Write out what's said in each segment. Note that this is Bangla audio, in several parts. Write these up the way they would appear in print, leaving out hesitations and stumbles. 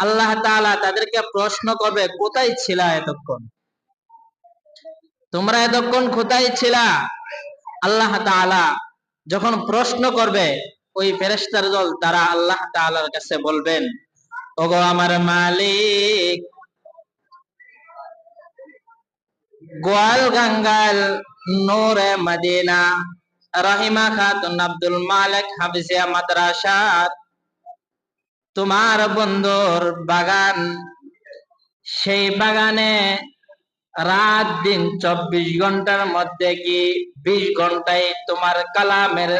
আল্লাহ তাআলা তাদেরকে প্রশ্ন করবে, কোথায় ছিলা এতক্ষণ? তোমরা এতক্ষণ কোথায় ছিলা? আল্লাহ তাআলা যখন প্রশ্ন করবে, ওই ফেরেশতার দল তারা আল্লাহ তাআলার কাছে বলবেন, ওগো আমার মালিক, গোয়াল গাঙ্গাল নূরে মদিনা রহিমা খাতুন আব্দুল মালিক হাফিজিয়া মাদ্রাসা তোমার বন্ধুর বাগান, সেই বাগানে রাত দিন 24 ঘন্টার মধ্যে কি 20 ঘন্টায় তোমার কালামের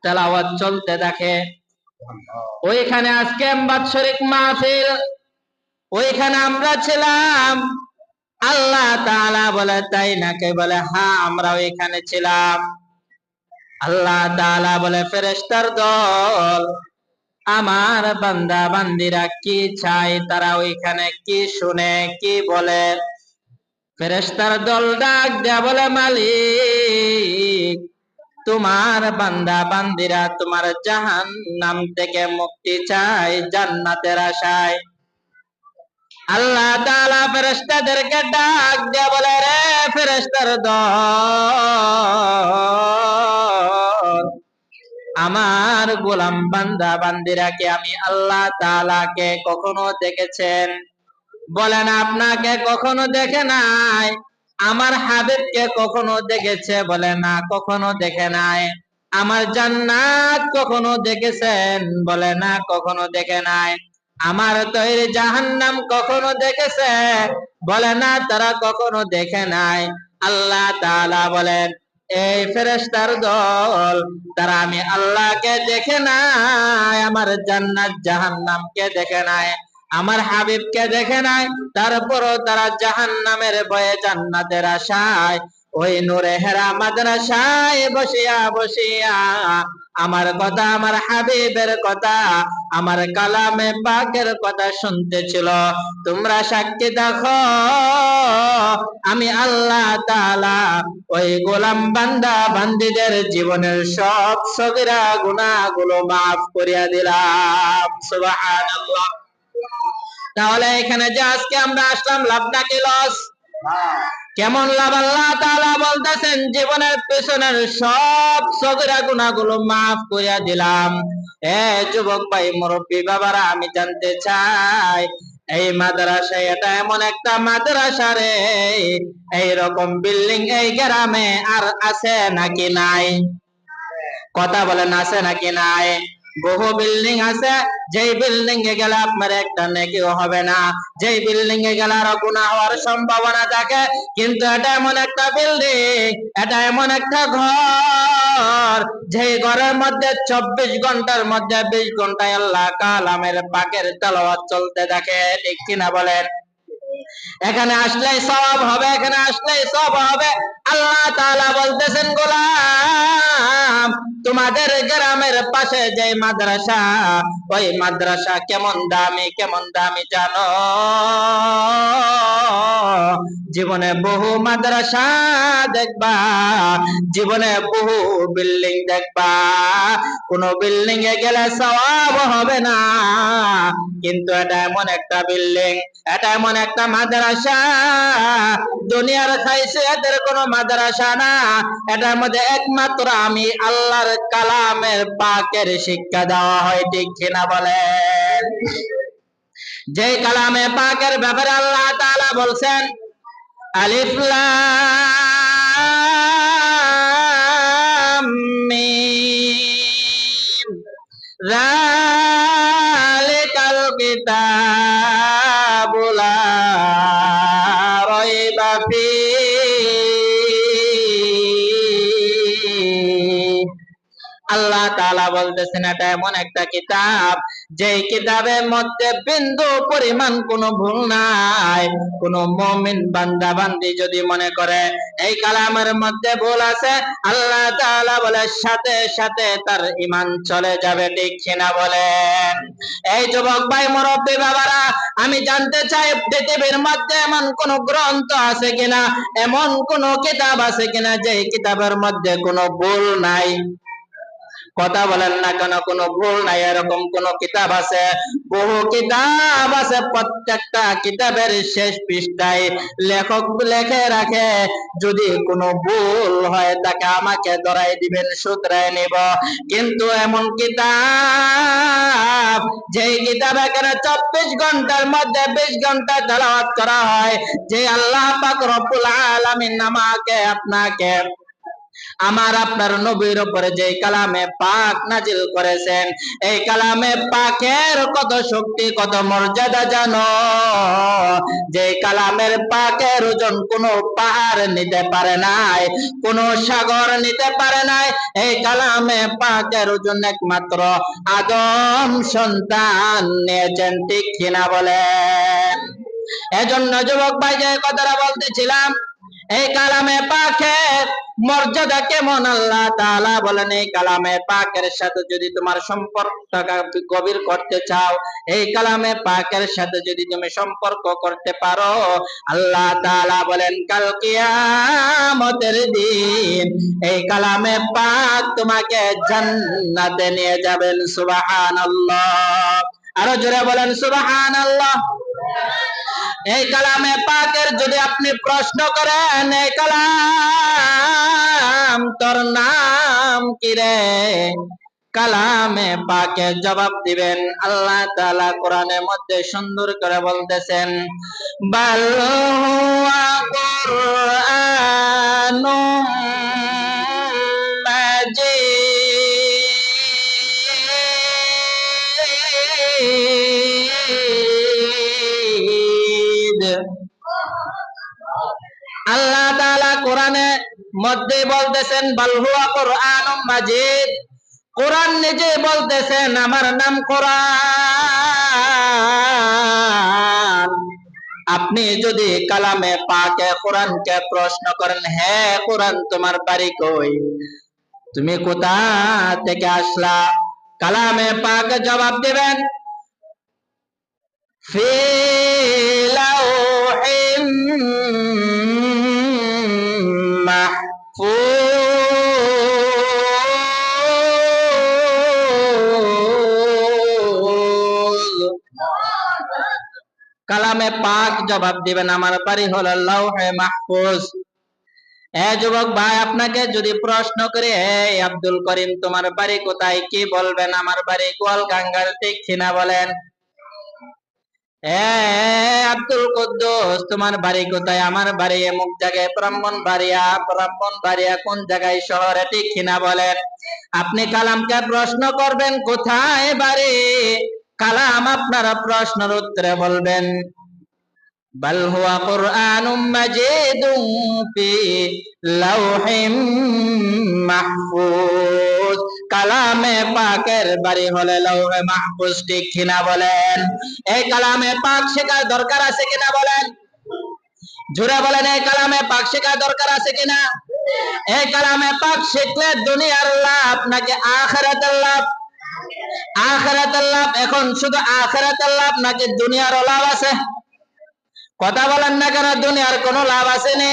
তেলাওয়াত চলতে থাকে। ওইখানে আজকে বাৎসরিক মাহফিল, ওইখানে আমরা ছিলাম। আল্লাহ তাআলা বলে, তাই নাকি? বলে, হ্যাঁ, আমরা ওইখানে ছিলাম। আল্লাহ তাআলা বলে, ফেরেশতার দল, আমার বান্দা বান্দিরা কি চায়, তারা ওইখানে কি শুনে, কি বলে? ফেরেশতার দল ডাক দেয়া বলে, মালিক, তোমার বান্দা বান্দিরা তোমার জাহান্নাম থেকে মুক্তি চায় জান্নাতের আশায়। আল্লাহ তাআলা ফেরেশতাদেরকে ডাক দেয়া বলে, রে ফেরেশতার দল, আমার গোলাম বান্দা বান্দিরাকে আমি আল্লাহ তাআলাকে কখনো দেখেছেন? বলেন, আপনাকে কখনো দেখে নাই। আমার হাবিবকে কখনো দেখেছে? বলে, না, কখনো দেখে নাই। আমার জান্নাত কখনো দেখেছেন? বলে, না, কখনো দেখে নাই। আমার তৈরি জাহান্নাম কখনো দেখেছে? বলে, না, তারা কখনো দেখে নাই। আল্লাহ তাআলা বলেন, এই ফেরেশতার দল, তারা আমি আল্লাহকে দেখে নাই, আমার জান্নাত জাহান্নামকে দেখে নাই, আমার হাবিবকে দেখে নাই, তারপরও তারা জাহান্নামের ভয়ে জান্নাতের আশায় ওই নূরে হেরা মাদ্রাসায় বসিয়া বসিয়া আমার কথা, আমার হাবিবের কথা, আমার কালামে পাকের কথা শুনতেছিল। তোমরা সাক্ষী দেখো, আমি আল্লাহ তাআলা ওই গোলাম বান্দা বান্দীদের জীবনের সব সগীরা গুনাহগুলো মাফ করিয়া দিলাম। সুবহানাল্লাহ। তাহলে এখানে যে আজকে আমরা আসলাম, লাভ নাকি লস? কেমন লাভ? আল্লাহ তাআলা বলতেছেন, জীবনের পেছনের সব সগীরা গুনাহগুলো মাফ করিয়া দিলাম। যুবক ভাই, মুরব্বী বাবারা, আমি জানতে চাই, এই মাদ্রাসা, এটা এমন একটা মাদ্রাসা রে, এইরকম বিল্ডিং এই গ্রামে আর আছে নাকি নাই? কথা বলেন, আছে নাকি নাই? বহু বিল্ডিং আছে, যেই বিল্ডিং এ গেলে আপনার একটা নেকিও হবে না, যেই বিল্ডিং এ গেলে আরো গুনাহ হওয়ার সম্ভাবনা থাকে। কিন্তু এটা এমন একটা বিল্ডিং, এটা এমন একটা ঘর, যেই ঘরের মধ্যে 24 ঘন্টার মধ্যে 20 ঘন্টায় আল্লাহ কালামের পাকের তেলাওয়াত চলতে থাকে। ঠিক কিনা বলেন? এখানে আসলেই সওয়াব হবে, এখানে আসলেই সওয়াব হবে। আল্লাহ তাআলা বলতেছেন, গোলাম, তোমাদের গ্রামের পাশে যে মাদ্রাসা, ওই মাদ্রাসা কেমন দামি, কেমন দামি জানো? জীবনে বহু মাদ্রাসা দেখবা, জীবনে বহু বিল্ডিং দেখবা, কোন বিল্ডিং এ গেলে সওয়াব হবে না, কিন্তু এটা এমন একটা বিল্ডিং, এটা এমন একটা মাদ্রাসা, দুনিয়ার খাইছে এদের কোনো মাদ্রাসা না, এটার মধ্যে একমাত্র আমি আল্লাহর কালামের পাকের শিক্ষা দেওয়া হয়। ঠিক কিনা বলেন? যে কালামে পাকের ব্যাপারে আল্লাহ তাআলা বলছেন, আলিফ লাম মিম যালিকাল কিতাবু লা রাইবা ফীহি। আল্লাহ তাআলা বলতেছেন, এটা এমন একটা কিতাব, যে কিতাবের মধ্যে বিন্দু পরিমাণ কোনো ভুল নাই। কোন মুমিন বান্দা বান্দি যদি মনে করে এই কালামের মধ্যে ভুল আছে, আল্লাহ তাআলা বলে সাথে সাথে তার ঈমান চলে যাবে। ঠিক কিনা বলেন? এই যুবক ভাই, মুরব্বী বাবারা, আমি জানতে চাই, পৃথিবীর মধ্যে এমন কোন গ্রন্থ আছে কিনা, এমন কোন কিতাব আছে কিনা, যে কিতাবের মধ্যে কোনো ভুল নাই? কথা বলেন না কেন? কোনো ভুল নাই, এরকম কোন কিতাব আছে? বহু কিতাব আছে, প্রত্যেকটা কিতাবের শেষ পৃষ্ঠায় লেখক লিখে রাখে যদি কোনো ভুল হয় তাকে আমাকে ধরাই দিবেন, শুধরাই নিব। কিন্তু এমন কিতাব, যেই কিতাব এখানে 24 ঘন্টার মধ্যে 20 ঘন্টা তেলাওয়াত করা হয়, যে আল্লাহ পাক রব্বুল আলামিন আমাকে আপনাকে আমার আপনার নবীর উপরে যে কালামে পাক নাজিল করেছেন, এই কালামে পাকের কত শক্তি, কত মর্যাদা জানো? যে কালামের পাকের ওজন কোনো পাহাড় নিতে পারে নাই, কোনো সাগর নিতে পারে নাই। এই কালামে পাকের ওজন একমাত্র আদম সন্তান নিয়েছেন, ঠিক কিনা বলেন? এজন্য যুবক ভাই, যে কথাটা বলতেছিলাম, এই কালামে পাকের মর্যাদা কেমন আল্লাহ তাআলা বলেন, এই কালামে পাকের সাথে যদি তোমার সম্পর্কটা গভীর করতে চাও, এই কালামে পাকের সাথে যদি তুমি সম্পর্ক করতে পারো, আল্লাহ তাআলা বলেন কাল কিয়ামতের দিন এই কালামে পাক তোমাকে জান্নাতে নিয়ে যাবেন। সুবহানাল্লাহ, আরো জোরে বলেন সুবহানাল্লাহ। এই কালামে পাকের যদি আপনি প্রশ্ন করেন, এই কালাম তোর নাম কি রে, কালামে পাকের জবাব দিবেন আল্লাহ তাআলা কোরআনের মধ্যে সুন্দর করে বলতেছেন, বাল হুয়া কুরআনুম মাজিদ। আল্লাহ তাআলা কোরআনে মধ্যে বলতেছেন বাল হুয়া কুরআনুম মাজিদ, কোরআন নিজে বলতেছেন আমার নাম কোরআন। আপনি যদি কালামে পাকে কোরআনকে প্রশ্ন করেন, হ্যাঁ কোরআন তোমার বাড়ি কই, তুমি কোথা থেকে আসলা, কালামে পাক জবাব দিবেন ফি লাউহিম মাহফুজ। কালামে পাক জবাব দিবেন আমার বাড়ি হলো লাউহে মাহফুজ। যুবক ভাই, আপনাকে যদি প্রশ্ন করে, এই আব্দুল করিম তোমার বাড়ি কোথায়, কি বলবেন? আমার বাড়ি গোয়ালকাঙ্গাল, ঠিক কিনা বলেন? আব্দুল কুদ্দুস তোমার বাড়ি কোথায়? আমার বাড়ি অমুক জায়গায় ব্রাহ্মণবাড়িয়া। ব্রাহ্মণবাড়িয়া কোন জায়গায়, শহরে, ঠিক কিনা বলেন? আপনি কালামকে প্রশ্ন করবেন কোথায় বাড়ি, কালাম আপনারা প্রশ্নের উত্তরে বলবেন বাল হুয়া কুরআনুম মাজিদুম ফি লাউহিম মাহফুজ। কালামে পাকের বাড়ি হলো লাউহে মাহফুজ, ঠিক কিনা বলেন? এই কালামে পাক শেখার দরকার আছে কিনা বলেন? জোরে বলেন, এই কালামে পাক শেখার দরকার আছে কিনা? এই কালামে পাক শিখলে দুনিয়ার লাভ নাকি আখিরাতের লাভ? আখিরাতের লাভ। এখন শুধু আখিরাতের লাভ নাকি দুনিয়ার লাভ আছে? কথা বলেন না কেন? দুনিয়ার কোনো লাভ আছে নি?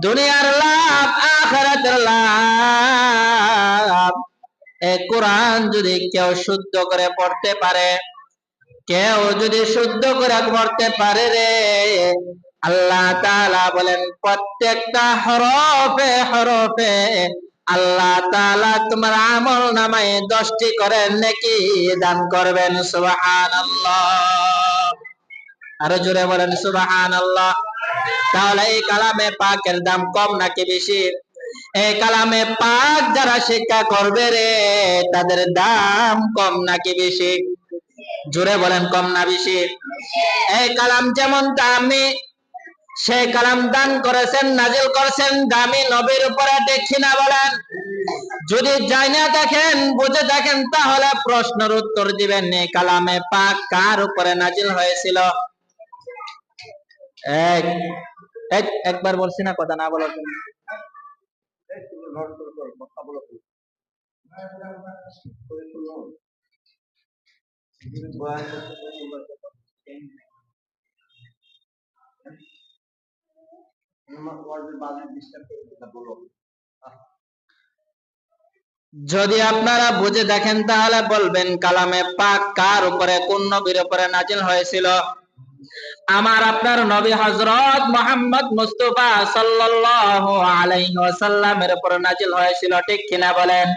দুনিয়ার লাভ, আখিরাতের লাভ। এই কোরআন যদি কেউ শুদ্ধ করে পড়তে পারে, কেউ যদি শুদ্ধ করে পড়তে পারে রে, আল্লাহ তাআলা বলেন প্রত্যেকটা হরফে হরফে আল্লাহ তাআলা তোমার আমল নামায় 10টি করে নেকি দান করবেন। সুবহানাল্লাহ, আরো জোরে বলেন সুবহানাল্লাহ। তাহলে এই কালামে পাকের দাম কম নাকি বেশি? এই কালামে পাক যারা শিক্ষা করবে রে, তাদের দাম কম নাকি বেশি? জোরে বলেন, কম না বেশি? এই কালাম যেমন দামি, সেই কালাম দান করেছেন, নাজিল করেছেন দামি নবীর উপরে, ঠিক কিনা বলেন? যদি জানা দেখেন, বুঝে দেখেন, তাহলে প্রশ্নের উত্তর দিবেন এই কালামে পাক কার উপরে নাজিল হয়েছিল? একবার বলছি না কথা না বলার জন্য? যদি আপনারা বুঝে দেখেন তাহলে বলবেন কালামে পাক কার উপরে, কোন নবীর উপরে নাজিল হয়েছিল? আমার আপনার নবী হযরত মুহাম্মদ মুস্তাফা সাল্লাল্লাহু আলাইহি ওয়াসাল্লামের উপর নাজিল হয়েছিল, ঠিক কিনা বলেন?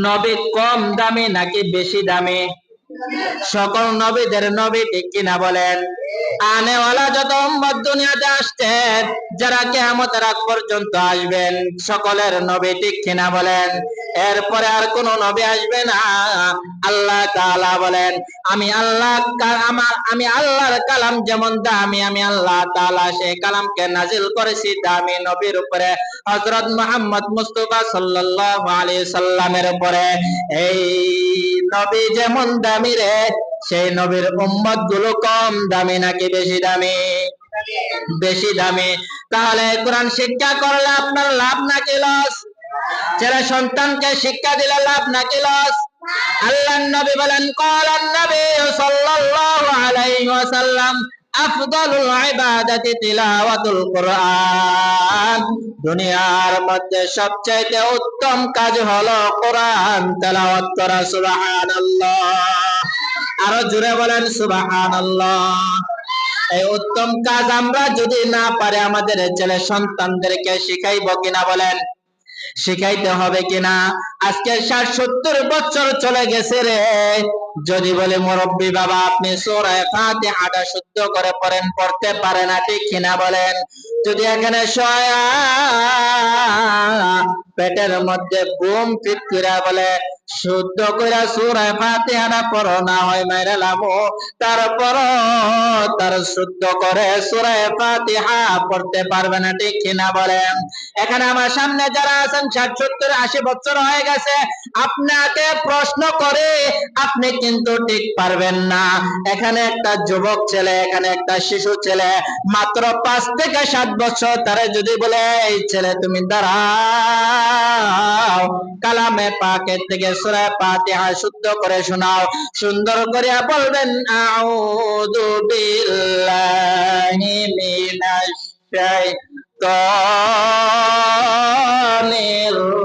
নবী কম দামি নাকি বেশি দামি? সকল নবীদের নবী, ঠিক কিনা বলেন? আনেওয়ালা যত উম্মত দুনিয়াতে আসছেন, যারা কিয়ামতের আগ পর্যন্ত আসবেন, সকলের নবী, ঠিক কিনা বলেন? এরপরে আর কোন নবী আসবে না। আল্লাহ তাআলা বলেন, আমি আল্লাহর কালাম যেমন দামি, আমি আল্লাহ তাআলা সেই কালামকে নাজিল করেছি দামি নবীর উপরে, হযরত মুহাম্মদ মুস্তাফা সাল্লাল্লাহু আলাইহি সাল্লামের উপরে। এই নবী যেমন দামি রে, সেই নবীর উম্মত গুলো কম দামি নাকি বেশি দামি? বেশি দামি। তাহলে কোরআন শিক্ষা করলে আপনার লাভ নাকি লস? ছেলে সন্তানকে শিক্ষা দিলে লাভ নাকি লস? আল্লাহর নবী বলেন, ক্বালান নবী সাল্লাল্লাহু আলাইহি ওয়াসাল্লাম, আফদালুল ইবাদাতি তিলাওয়াতুল কুরআন। দুনিয়ার মধ্যে সবচেয়ে উত্তম কাজ হলো কোরআন তেলাওয়াত করা। সুবহানাল্লাহ। আরো জোরে বলেন সুবহানাল্লাহ। এই উত্তম কাজ আমরা যদি না পারি, আমাদের ছেলে সন্তানদেরকে শিখাইবো কিনা বলেন? শিখাইতে হবে কিনা? আজকে 60-70 বছর চলে গেছে রে, যদি বলে মুরব্বী বাবা আপনি সূরা ফাতিহাটা শুদ্ধ করে পড়েন, পড়তে পারে না, ঠিক কিনা বলেন? যদি এখানে পেটের মধ্যে বুম ফিট করে বলে শুদ্ধ করে সূরা ফাতিহাটা পড়ো, না হয় মাইরা লামো, তারপর তার শুদ্ধ করে সূরা ফাতিহা পড়তে পারবে না, ঠিক কিনা বলেন? এখানে আমার সামনে যারা আছেন 60-70-80 বছর হয়ে গেছে, আপনাকে প্রশ্ন করে আপনি কিন্তু ঠিক পারবেন না। এখানে একটা যুবক ছেলে, এখানে একটা শিশু ছেলে, মাত্র 5 থেকে 7 বছর, তারে যদি বলে এই ছেলে তুমি দাঁড়াও, কালামে পাকের থেকে সূরা ফাতিহা শুদ্ধ করে শোনাও, সুন্দর করে বলবেন আউযু বিল্লাহি মিনাশ শাইতানির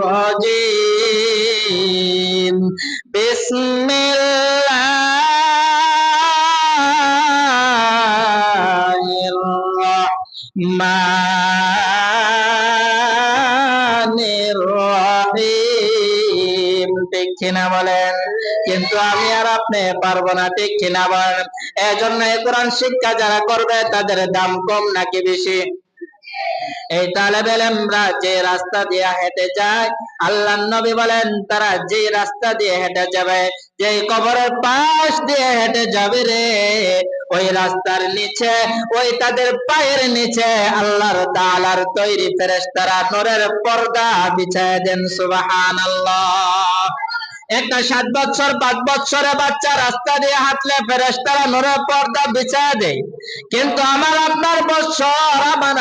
রাজিম, বিসমিল্লাহির রাহমানির রহিম, ঠিক কিনা বলেন? কিন্তু আমি আর আপনি পারবো না, ঠিক কিনা বলেন? এজন্য এই কোরআন শিক্ষা যারা করবে তাদের দাম কম নাকি বেশি? এই তালেবে ইলমরা যে রাস্তা দিয়ে হেঁটে যায়, আল্লাহর নবী বলেন তারা যে রাস্তা দিয়ে হেঁটে যাবে, যে কবরের পাশ দিয়ে হেঁটে যাবে রে, ওই রাস্তার নিচে, ওই তাদের পায়ের নিচে আল্লাহর তাআলার তৈরি ফেরেশতারা নূরের পর্দা বিছায় দেন। সুবহানাল্লাহ। একটা 7 বছর 5 বছরের বাচ্চা রাস্তা দিয়ে হাঁটলে ফেরেশতারা নূরের পর্দা বিছায় দেয়, কিন্তু আমার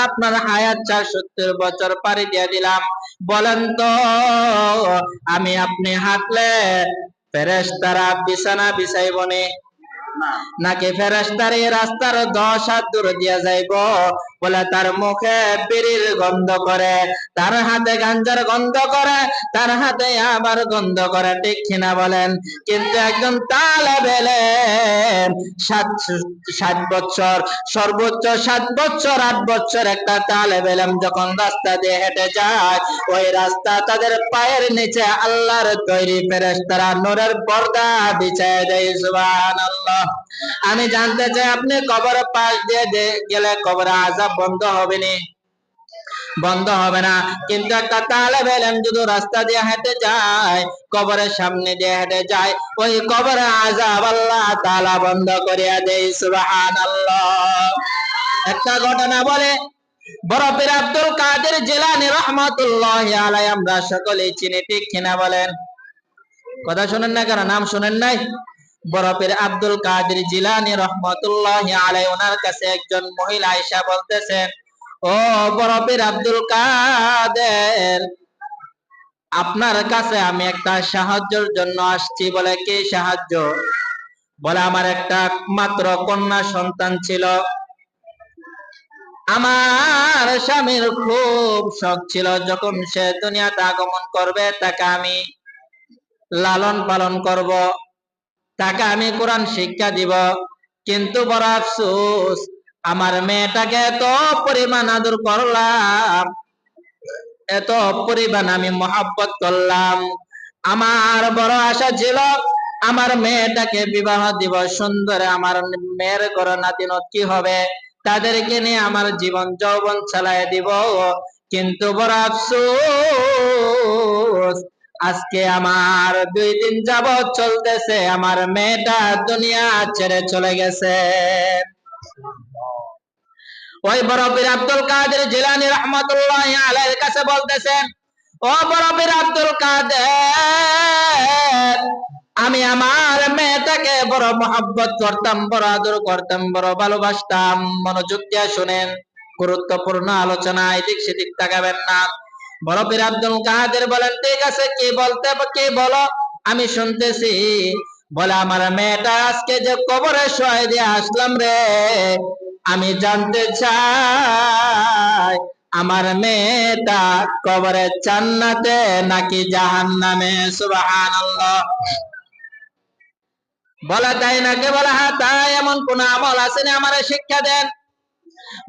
আপনার হায়াত 70 বছর পাড়ি দিয়ে দিলাম, বলেন তো আমি আপনি হাঁটলে ফেরেশতারা বিছানা বিছাইব নাকি ফেরেশতার এই রাস্তার 10 হাত দূর দিয়ে যাইব? বলে তার মুখে বিড়ির গন্ধ করে, তার হাতে গাঞ্জার গন্ধ করে, তার হাতে আবার গন্ধ করে, ঠিক কিনা বলেন? কিন্তু একজন তালেবে ইলম 7 বছর, সর্বোচ্চ 7 বছর 8 বছর একটা তালেবে ইলম যখন রাস্তা দিয়ে হেঁটে যায়, ওই রাস্তা তাদের পায়ের নিচে আল্লাহর তৈরি ফেরেশতারা নূরের পর্দা বিছায় দেয়। সুবহানাল্লাহ। আমি জানতে চাই আপনি কবরের পাশ দিয়ে গেলে কবরের আযাব বন্ধ হবে না? বন্ধ হবে না। কিন্তু একটা তালেবে ইলম যদি রাস্তা দিয়ে হেঁটে যায়, কবরের সামনে দিয়ে হেঁটে যায়, ওই কবরের আযাব আল্লাহ তাআলা বন্ধ করিয়া দেয়। সুবহানাল্লাহ। একটা ঘটনা বলে, বড় পীর আব্দুল কাদের জিলানী রাহমাতুল্লাহি আলাইহি আমরা সকলেই চিনি, ঠিক কিনা বলেন? কথা শুনেন না কেন? নাম শুনেন নাই? বড় পীর আব্দুল কাদের জিলানী রাহমাতুল্লাহি আলাইহি, ওনার কাছে একজন মহিলা আয়েশা বলতেছেন, ও বড় পীর আব্দুল কাদের, আপনার কাছে আমি একটা সাহায্যের জন্য আসছি। বলে কি সাহায্য? বলে আমার একটা মাত্র কন্যা সন্তান ছিল, আমার স্বামীর খুব শখ ছিল যখন সে দুনিয়াতে আগমন করবে তাকে আমি লালন পালন করব, তাকে আমি কোরআন শিক্ষা দিব। কিন্তু বড় আফসোস, আমার মেয়েটাকে এত পরিমাণ আদর করলাম, এত পরিমাণ আমি মহব্বত করলাম। আমার বড় আশা ছিল আমার মেয়েটাকে বিবাহ দিব, সুন্দর আমার মেয়ের ঘর নাতিনত কি হবে, তাদেরকে নিয়ে আমার জীবন যৌবন চালায় দিব। কিন্তু বড় আফসোস, আজকে আমার 2 দিন যাবৎ চলতেছে আমার মেয়েটা দুনিয়া ছেড়ে চলে গেছে। ওই বড় পীর আব্দুল কাদের জিলানী রাহমাতুল্লাহি আলাইহির কাছে বলতেছেন, ও বড় পীর আব্দুল কাদের, আমি আমার মেয়েটাকে বড় মহব্বত করতাম, বড় আদর করতাম, বড় ভালোবাসতাম। মনোযোগ দিয়ে শুনেন, গুরুত্বপূর্ণ আলোচনা, এদিক সেদিক তাকাবেন না। বড় পীর আব্দুল কাদের বলেন, ঠিক আছে, কি বলতে, কি বলো, আমি শুনতেছি। বলে, আমার মেয়েটা আজকে যে কবরে শোয় দিয়ে আসলাম রে, আমি জানতে চাই আমার মেয়েটা কবরে জান্নাতে নাকি জাহান্নামে। সুবহানাল্লাহ। বলে, তাই নাকি? বলে, হ্যাঁ তাই। এমন কোন আমল আছে না, আমারে শিক্ষা দেন।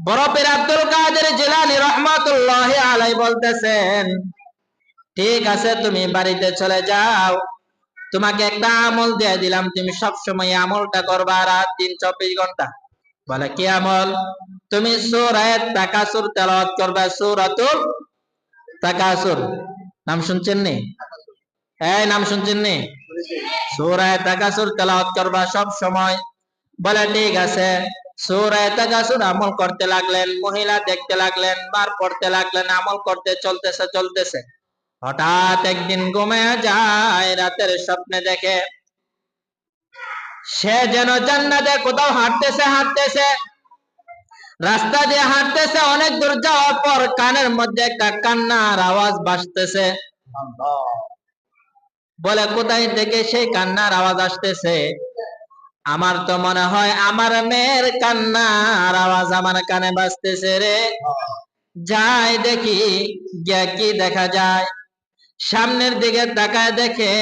বড় পীর আব্দুল কাদের জিলানী রাহমাতুল্লাহি আলাইহি বলতেছেন, ঠিক আছে, তুমি বাড়িতে চলে যাও, তোমাকে একটা আমল দিয়ে দিলাম, তুমি সব সময় আমলটা করবা, রাত দিন 24 ঘন্টা। বলে, কি আমল? তুমি সূরা তাকাসুর তেলাওয়াত করবে, সূরাতুল তাকাসুর। নাম শুনছেন নি? এই নাম শুনছেন নি? সূরা তাকাসুর তেলাওয়াত করবা সব সময়। বলে, ঠিক আছে। সূরা তাকাসুর আমল করতে লাগলেন, মহিলা দেখতে লাগলেন, বার পড়তে লাগলেন, আমল করতে চলতেছে। হঠাৎ একদিন ঘুমিয়ে যায়, রাতের স্বপ্নে দেখে সে যেন জান্নাতে কোথাও হাঁটতেছে, রাস্তা দিয়ে হাঁটতেছে। অনেক দূর যাওয়ার পর কানের মধ্যে একটা কান্নার আওয়াজ ভাসতেছে। বলে, কোথায় থেকে সেই কান্নার আওয়াজ আসতেছে? আমার তো মনে হয় আমার মেয়ের কান্নার আওয়াজ আমার কানে বাজতেছে রে। যাই দেখি, গিয়া কি দেখা যায়, সামনের দিকে তাকায় দেখে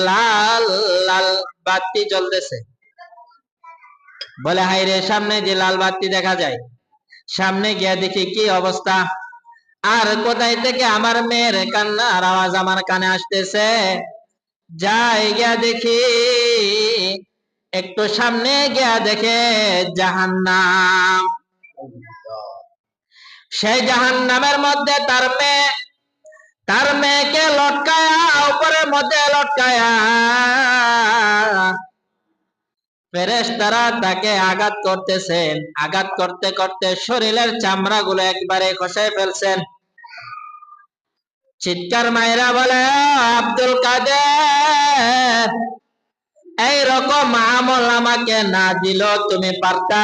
লাল লাল বাতি জ্বলতেছে। বলে, হাই রে, সামনে যে লাল বাতি দেখা যায়, সামনে গিয়া দেখি কি অবস্থা। আর কোথায় থেকে আমার মেয়ের কান্নার আওয়াজ আমার কানে আসতেছে? যাই গিয়া দেখি, একটু সামনে গিয়া দেখে জাহান্নাম। সেই জাহান্নামের মধ্যে তার মেয়েকে লটকায়া, উপরের মধ্যে লটকায়া ফেরেশতারা তাকে আঘাত করতেছেন। আঘাত করতে করতে শরীরের চামড়া গুলো একবারে খসায় ফেলছেন। চিৎকার মায়েরা বলে, আব্দুল কাদের, এই রকম আমল আমাকে না দিল তুমি পারতা।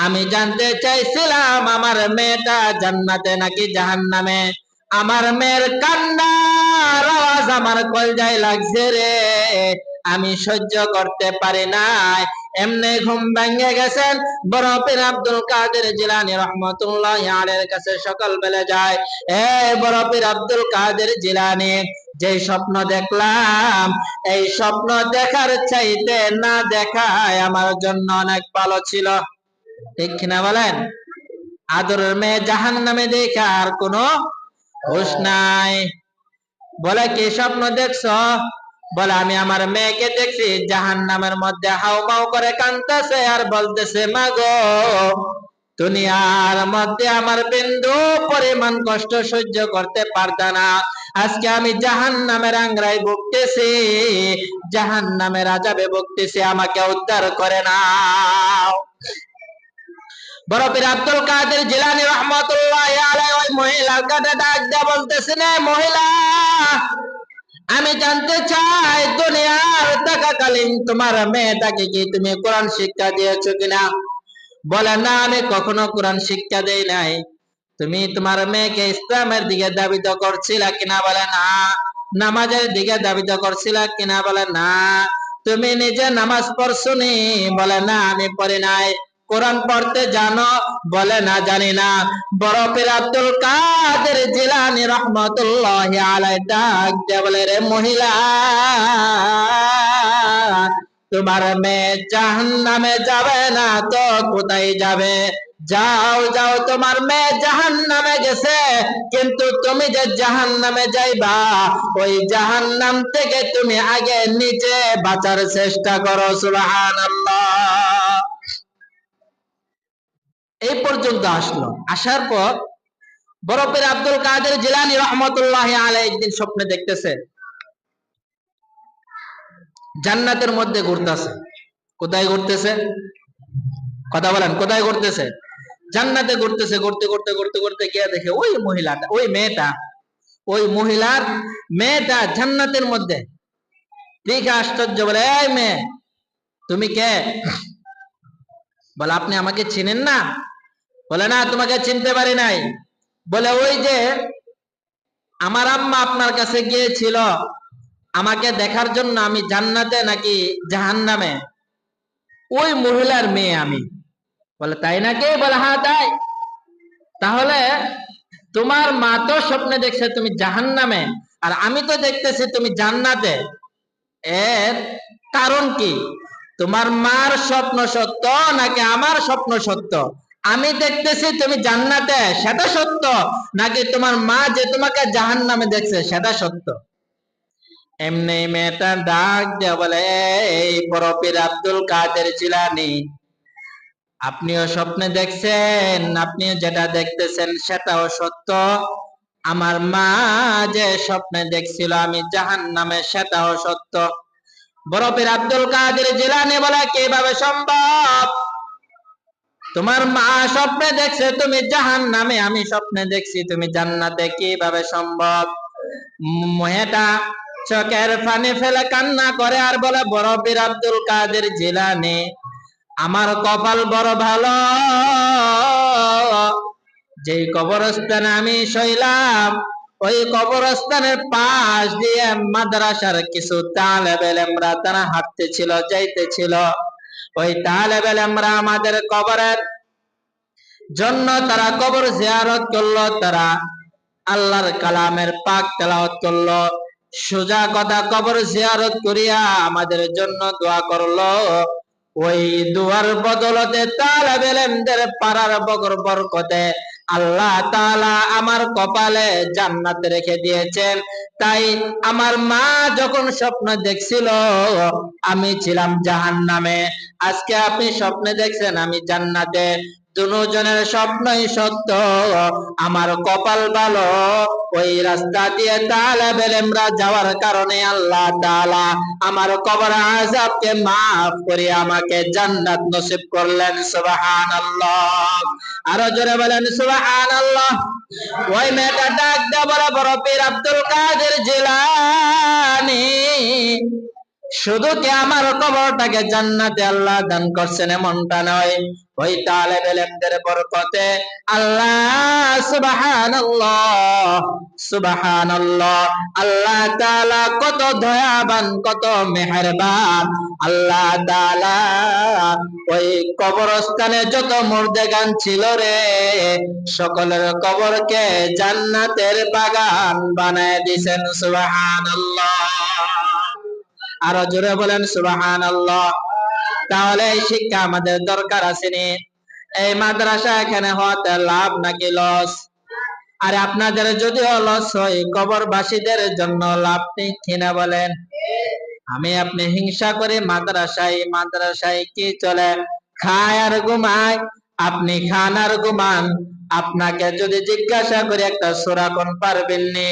আমি জানতে চাইছিলাম আমার মেয়েটা জান্নাতে নাকি জাহান্নামে। আমার মেয়ের কান্নার আওয়াজ আমার কলজায় লাগছে রে, আমি সহ্য করতে পারি নাই। এমনি ঘুম ভেঙে গেছেন। বড় পীর আব্দুল কাদের জিলানী রাহমাতুল্লাহি আলাইহির কাছে সকাল বেলা যায়। এ বড় পীর আব্দুল কাদের জিলানী, যে স্বপ্ন দেখলাম, এই স্বপ্ন দেখার চাইতে না দেখায় আমার জন্য অনেক ভালো ছিল। ঠিক কিনা বলেন? আদরের মেয়ে জাহান্নামে দেখে আর কোনো হুঁশ নাই। বলে, কি স্বপ্ন দেখছো? বলে, আমি আমার মেয়েকে দেখছি জাহান্নামের মধ্যে হাউমাউ করে কাঁদতেছে আর বলতেছে, মা গো, দুনিয়ার মধ্যে আমার বিন্দু পরিমাণ কষ্ট সহ্য করতে পারতা না, আজকে আমি জাহান্নামের আংরায় ভুগতেছি, জাহান্নামের আযাবে ভুগতেছি, আমাকে উদ্ধার করে নাও। বড় পীর আব্দুল কাদের জিলানী রাহমাতুল্লাহি আলাইহি ওই মহিলার কাছে ডাক দিয়ে বলতেছেন, মহিলা, আমি জানতে চাই দুনিয়ার থাকাকালীন তোমার মেয়েটাকে কি তুমি কোরআন শিক্ষা দিয়েছো কিনা? বলে, না, আমি কখনো কোরআন শিক্ষা দেই নাই। তুমি তোমার মেয়েকে ইসলামের দিকে ধাবিত করছিলা কিনা? বলে, না। নামাজের দিকে ধাবিত করছিলা কিনা? বলে, না। তুমি নিজে নামাজ পড়ছনি? বলে, না, আমি পড়ি নাই। কোরআন পড়তে জানো? বলে না, জানি না। বড় পীর আব্দুল কাদের জিলানী রহমাতুল্লাহি আলাইহি ডাক দিয়ে বলে, রে মহিলা, তোমার মেয়ে জাহান্নামে যাবে না তো কোথায় যাবে? যাও যাও, তোমার মেয়ে জাহান্নামে গেছে, কিন্তু তুমি যে জাহান্নামে যাইবা, ওই জাহান্নাম থেকে তুমি আগে নিচে বাঁচার চেষ্টা করো। সুবহানাল্লাহ। এই পর্যন্ত আসলো। আসার পর বড় পীর আব্দুল কাদের জিলানী রহমাতুল্লাহি আলাইহি একদিন স্বপ্নে দেখতেছে জান্নাতের মধ্যে ঘুরতেছে। কোথায় ঘুরতেছে? কথা বলেন, কোথায় ঘুরতেছে? জান্নাতে ঘুরতেছে। ঘুরতে ঘুরতে ঘুরতে ঘুরতে গিয়ে দেখে ওই মহিলাটা, ওই মেয়েটা, ওই মহিলার মেয়েটা জান্নাতের মধ্যে। দেখে আশ্চর্য, বলে, এই মেয়ে, তুমি কে? বলে, আপনি আমাকে চিনেন না? বলে, না, তোমাকে চিনতে পারি নাই। বলে, ওই যে আমার আম্মা আপনার কাছে গিয়েছিল আমাকে দেখার জন্য, আমি জান্নাতে নাকি জাহান্নামে, ওই মহিলার মেয়ে আমি। বলে, তাই নাকি? বলে, হ্যাঁ তাই। তাহলে তোমার মা তো স্বপ্নে দেখছে তুমি জাহান্নামে, আর আমি তো দেখতেছি তুমি জান্নাতে। এর কারণ কি? তোমার মার স্বপ্ন সত্য নাকি আমার স্বপ্ন সত্য? আমি দেখতেছি তুমি জান্নাতে, সেটা সত্য, নাকি তোমার মা যে তোমাকে জাহান্নামে দেখছে সেটা সত্য? এমনি মেয়েটা ডাক দিয়ে বলে, এই বড় পীর আব্দুল কাদের জিলানী, আপনিও স্বপ্নে দেখছেন, আপনি যেটা দেখতেছেন সেটাও সত্য। আমার মা যে স্বপ্নে দেখছিল আমি জাহান্নামে, সেটাও সত্য। বড় পীর আব্দুল কাদের জিলানী বলে, কিভাবে সম্ভব? তোমার মা স্বপ্নে দেখছে তুমি জাহান্নামে, আমি স্বপ্নে দেখছি তুমি জান্নাতে, কিভাবে সম্ভব? মেয়েটা চোখের পানি ফেলে কান্না করে আর বলে, বড় পীর আব্দুল কাদের জিলানী, আমার কপাল বড় ভালো, যেই কবরস্থানে আমি শৈলাম, ওই কবরস্থানের পাশ দিয়ে মাদ্রাসার কিছু তালেবে ইলমরা তারা হাঁটতেছিল, যাইতেছিল। ওই তালেবে ইলমরা আমাদের কবরের জন্য তারা কবর জিয়ারত করলো, তারা আল্লাহর কালামের পাক তেলাওয়াত করলো। সোজা কথা, কবর জিয়ারত করিয়া আমাদের জন্য দোয়া করলো। ওই দুয়ার বদলতে তালেবে ইলমদের পাড়ার বরকতে আল্লাহ তাআলা আমার কপালে জান্নাত রেখে দিয়েছেন। তাই আমার মা যখন স্বপ্ন দেখছিল আমি ছিলাম জাহান্নামে, আজকে আপনি স্বপ্নে দেখছেন আমি জান্নাতে, দুজনের স্বপ্নই সত্য। আমার কপাল ভালো, ওই রাস্তা দিয়ে তালেবে ইলমরা যাওয়ার কারণে আল্লাহ তাআলা আমার কবর আযাবকে মাফ করে আমাকে জান্নাত নসিব করলেন। সুবহানাল্লাহ। আরো জোরে বলেন সুবহানাল্লাহ। ওই মেয়েটা ডাক দিয়ে বলে, বড় পীর আব্দুল কাদের জিলানী, শুধু কি আমার কবরটাকে জান্নাতে আল্লাহ দান করছেন এমনটা নয়, ওই তালেবে ইলমদের বরকতে আল্লাহ সুবহানাল্লাহ সুবহানাল্লাহ, আল্লাহ তাআলা কত দয়াবান, কত মেহেরবান। আল্লাহ তাআলা ওই কবরস্থানে যত মুর্দেগান ছিল রে, সকলের কবরকে জান্নাতের বাগান বানায় দিয়েছেন। সুবহানাল্লাহ। আরো জোরে বলেন সুবহানাল্লাহ। তাহলে এই শিক্ষা আমাদের দরকার আসেনি? এই মাদ্রাসা এখানে হওয়াতে লাভ নাকি লস? আর আপনাদের যদিও লস হয়, কবরবাসীদের জন্য লাভ নেই কিনা বলেন? আমি আপনি হিংসা করে মাদ্রাসায় কি চলে? খায় আর ঘুমায়। আপনি খান আর ঘুমান। আপনাকে যদি জিজ্ঞাসা করি একটা সূরা কোন পারবেননি,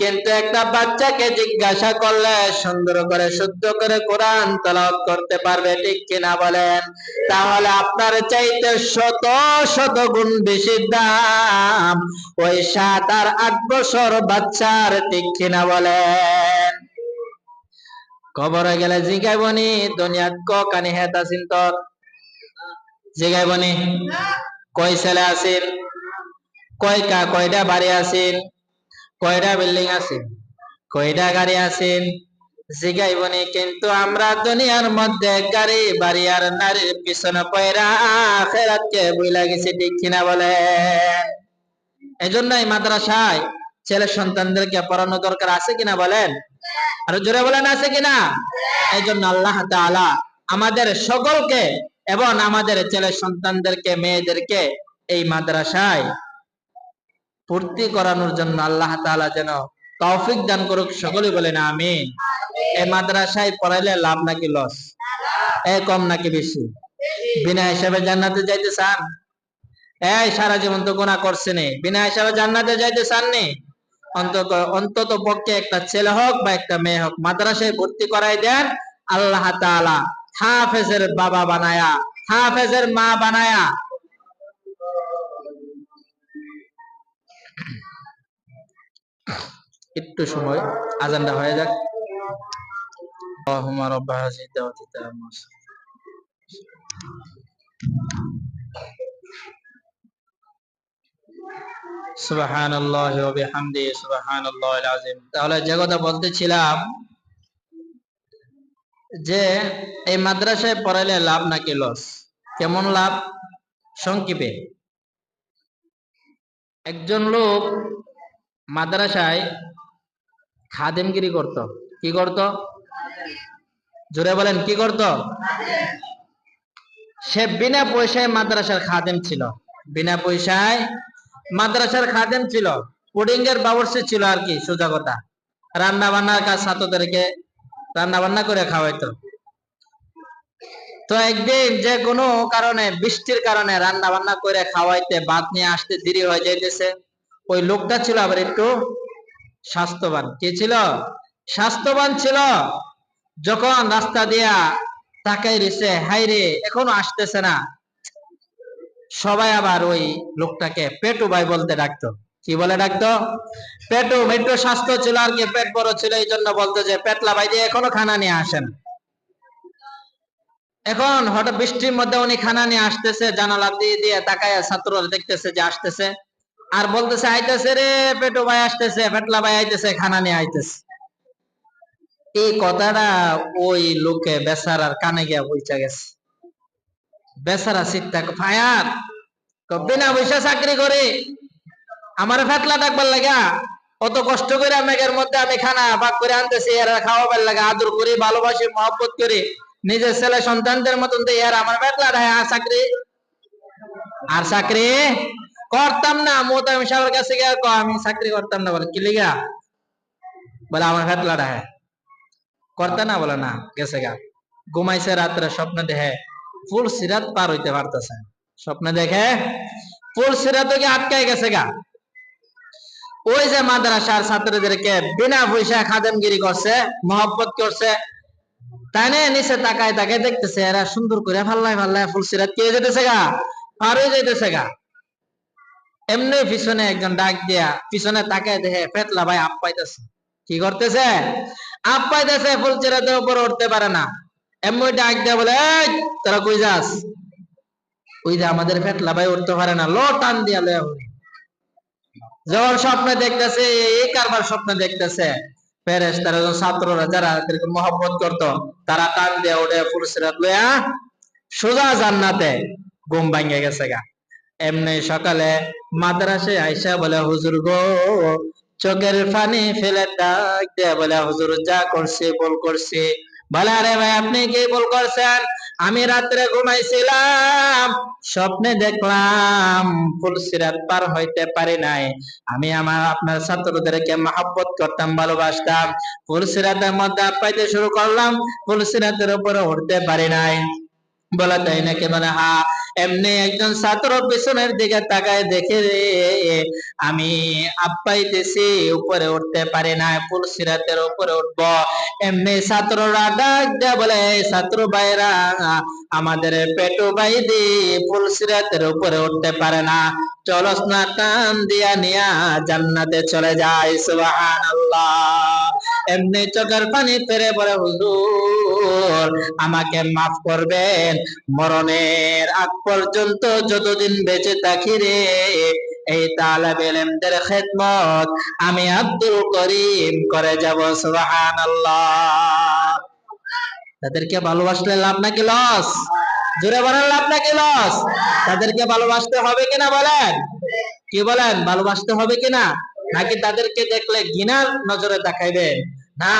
কিন্তু একটা বাচ্চাকে জিজ্ঞাসা করলে সুন্দর করে শুদ্ধ করে কোরআন তেলাওয়াত করতে পারবে, ঠিক কিনা বলেন? তাহলে আপনার চাইতে শত শত গুণ বেশি দাম ওই 7 আর 8 বছর বাচ্চার, ঠিক কিনা বলেন? কবরে গেলে জিগাইবনি দুনিয়াত কানি হেত আছেন, তোর জিগাইবনি কয় ছেলে আছেন, কয়টা বাড়ি আছেন, কয়টা বিল্ডিং আছেন, কয়টা গাড়ি আছেন, জিগাইবনি, কিন্তু আমরা দুনিয়ার মধ্যে গাড়ি বাড়ি আর নারীর পিছনে পয়রা আখিরাতকে ভুইলা গেছি, ঠিক কিনা বলে? এজন্যই মাদ্রাসায় ছেলে সন্তানদেরকে পড়ানো দরকার, আছে কিনা বলেন? আর জোরে বলেন, আছে কিনা? এই জন্য আল্লাহ তাআলা আমাদের সকলকে এবং আমাদের ছেলে সন্তানদেরকে, মেয়েদেরকে এই মাদ্রাসায় ভর্তি করানোর জন্য আল্লাহ তাআলা যেন তৌফিক দান করুক। সকলে বলেন আমিন। এই মাদ্রাসায় পড়াইলে লাভ নাকি লস? কম নাকি বেশি? বিনা হিসাবে জান্নাতে যাইতে চান? সারা জীবন তো গুনাহ করছেন, বিনা হিসাবে জান্নাতে যাইতে চাননি? অন্তত পক্ষে একটা ছেলে হোক বা একটা মেয়ে হোক মাদ্রাসায় ভর্তি করাই দেন। আল্লাহ তাআলা হাফেজের বাবা বানায়া, হাফেজের মা বানায়া একটু সময় আজানটা হয়ে যাক। আল্লাহুম্মা রাব্বা হাযিহি দাওয়াতি তাম্মা সুবহানাল্লাহি ওয়া বিহামদিহি সুবহানাল্লাহিল আযীম। তাহলে যে কথা বলতেছিলাম যে এই মাদ্রাসায় পড়াইলে লাভ নাকি লস? কেমন লাভ? সংক্ষেপে, একজন লোক মাদ্রাসায় খাদেমগিরি করত। কি করত? জোরে বলেন, কি করত? সে বিনা পয়সায় মাদ্রাসার খাদেম ছিল। বিনা পয়সায় মাদ্রাসার খাদেম ছিল, পুডিং এর বাবুর্চি ছিল আর কি, সোজা কথা। রান্না বান্নার কাজ, ছাত্রদেরকে রান্না বান্না করে খাওয়াইতো। তো একদিন যে কোনো কারণে, বৃষ্টির কারণে রান্না বান্না করে খাওয়াইতে, ভাত নিয়ে আসতে দেরি হয়ে যাইতেছে। ওই লোকটা ছিল আবার একটু স্বাস্থ্যবান। কি ছিল? স্বাস্থ্যবান ছিল। যখন রাস্তা দিয়া তাকাই রইছে, হাইরে এখনো আসতেছে না, সবাই আবার ওই লোকটাকে পেটু ভাই বলতে ডাকতো। কি বলে ডাকতো? পেটু। মেট্রো স্বাস্থ্য ছিল আর কি, পেট বড় ছিল, এই জন্য বলতো যে পেটলা ভাই দিয়ে এখনো খানা নিয়ে আসেন। এখন হঠাৎ বৃষ্টির মধ্যে উনি খানা নিয়ে আসতেছে, জানালা দিয়ে দিয়ে তাকায় ছাত্ররা দেখতেছে যে আসতেছে, আর বলতেছে আইতেছে রে পেটু ভাই আসতেছে, পেটলা ভাই আইতেছে, খানা নিয়ে আইতেছে। এই কথাটা ওই লোকে বেচারার কানে গিয়া পৌঁছা গেছে। বেচারা চিন্তা, ফায়ার বিনা পয়সা চাকরি করে আমার ফেটলা ডাকবার লাগা, অত কষ্ট করে মেঘের মধ্যে আমি খানা ভাগ করে আনতেছি, এরা খাওয়াবার লাগা, আদর করি, ভালোবাসি, মহব্বত করি, নিজের ছেলে সন্তানদের মতন দিয়ে এরা আমার ফেটলা ডায় আর চাকরি, আর চাকরি করতাম না। মোতায়েম সাহেবের কাছে গিয়ে আমি চাকরি করতাম না। বলে কি লিগা? বলে আমার ফেটলা ডায় করতে না। বলে না, গেছে গা। ঘুমাইছে রাত্রে, স্বপ্ন দেখে ফুল সিরাত পার হইতে পারতেছে। স্বপ্ন দেখে ফুল সিরাত আটকায় গেছে গা। ওই যে মাদ্রাসার ছাত্রদেরকে বিনা পয়সা খাদেমগিরি করছে, মহব্বত করছে, তাই না? নিচে তাকায় তাকায় দেখতেছে এরা সুন্দর করে ফাল্লায় ফাল্লায় ফুল সিরাত কে যেতেছে গা, পার হয়ে যেতেছে গা। এমনি পিছনে একজন ডাক দিয়া পিছনে তাকায় দেখে ফেতলা ভাই আপ পাইতেছে। কি করতেছে? আপ পাইতেছে, ফুল সিরাতের উপর উঠতে পারে না। এমনি ডাক দিয়া বলে, এই তোরা কই যাস? ওই যে আমাদের ফেতলা ভাই উঠতে পারে না, লো টান দিয়া লয়া। যখন স্বপ্নে দেখতেছে, এই কারবার স্বপ্নে দেখতেছে, ফেরেশতারা ছাত্ররা যারা এরকম মহব্বত করতো, তারা টান দিয়ে উঠে ফুল সিরাত লইয়া সোজা জান্নাতে। ঘুম ভাঙে গেছে গা। এমনি সকালে মাদ্রাসায় আইসা বলে, হুজুর গো, চোখের পানি ফেলে ডাক দিয়ে বলে, হুজুর যা করছি ভুল করছি। বলে, আরে ভাই আপনি কি ভুল করছেন? আমি রাত্রে ঘুমাইছিলাম, স্বপ্নে দেখলাম ফুল সিরাত পার হইতে পারি নাই। আমি আপনার ছাত্রদেরকে মহব্বত করতাম, ভালোবাসতাম, ফুল সিরাতের মধ্যে পাইতে শুরু করলাম, ফুল সিরাতের উপরে উঠতে পারি নাই। বলে তাই নাকি? বলে হ্যাঁ। এমনি একজন ছাত্র পিছনের দিকে তাকায় দেখে আমি আপ্পাইতেছি, উপরে উঠতে পারি না, ফুল সিরাতের উপরে উঠবো। এমনি ছাত্ররা ডাক দেয়া বলে, ছাত্র ভাইরা, আমাদের পেটু ভাই দি ফুল সিরাতের উপরে উঠতে পারে না, চলস না টান দিয়া নিয়া জান্নাতে চলে যায়। সুবহানাল্লাহ। এমনি চোখের পানি ফেরে বলে, হুজুর আমাকে মাফ করবেন, মরণের আগ পর্যন্ত যতদিন বেঁচে থাকি রে, এই তালেবে ইলমদের খেদমত আমি আব্দুল করিম করে যাব। সুবহানাল্লাহ। তাদেরকে ভালোবাসলে লাভ নাকি লস? জোরে বলেন, লাভ নাকি লস? তাদেরকে ভালোবাসতে হবে কিনা বলেন? কি বলেন, ভালোবাসতে হবে কিনা? নাকি তাদেরকে দেখলে ঘৃণার নজরে তাকাইবেন? না,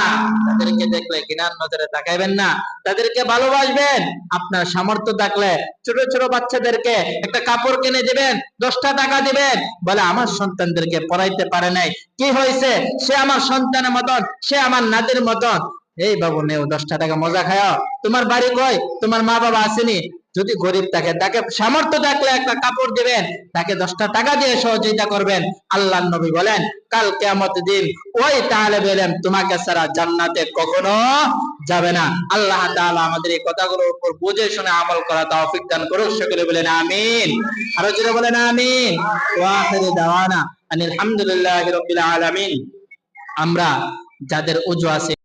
তাদেরকে দেখলে ঘৃণার নজরে তাকাইবেন না, তাদেরকে ভালোবাসবেন। আপনার সামর্থ্য থাকলে ছোট ছোট বাচ্চাদেরকে একটা কাপড় কিনে দিবেন, 10টা টাকা দিবেন, বলে আমার সন্তানদেরকে পড়াইতে পারে নাই, কি হয়েছে, সে আমার সন্তানের মতন, সে আমার নাতির মতন। এই বাবু নেও 10টা টাকা মজা খাও, তোমার বাড়ি কই, তোমার মা বাবা আসেনি? যদি গরিব থাকে, তাকে সামর্থ্য থাকলে একটা কাপড় দিবেন, তাকে 10টা টাকা দিয়ে সহযোগিতা করবেন। আল্লাহর নবী বলেন, কাল কিয়ামতের দিন ওই তালেবে ইলম তোমাকে ছাড়া জান্নাতে কখনো যাবে না। আল্লাহ তাআলা আমাদের এই কথাগুলোর উপর বুঝে শুনে আমল করা তৌফিক দান করুন। সকলে বলেন আমিন। আরো জোরে বলেন আমিন। ওয়া আখিরু দাওয়ানা আলহামদুলিল্লাহি রাব্বিল আলামিন। আমরা যাদের ওযু আছে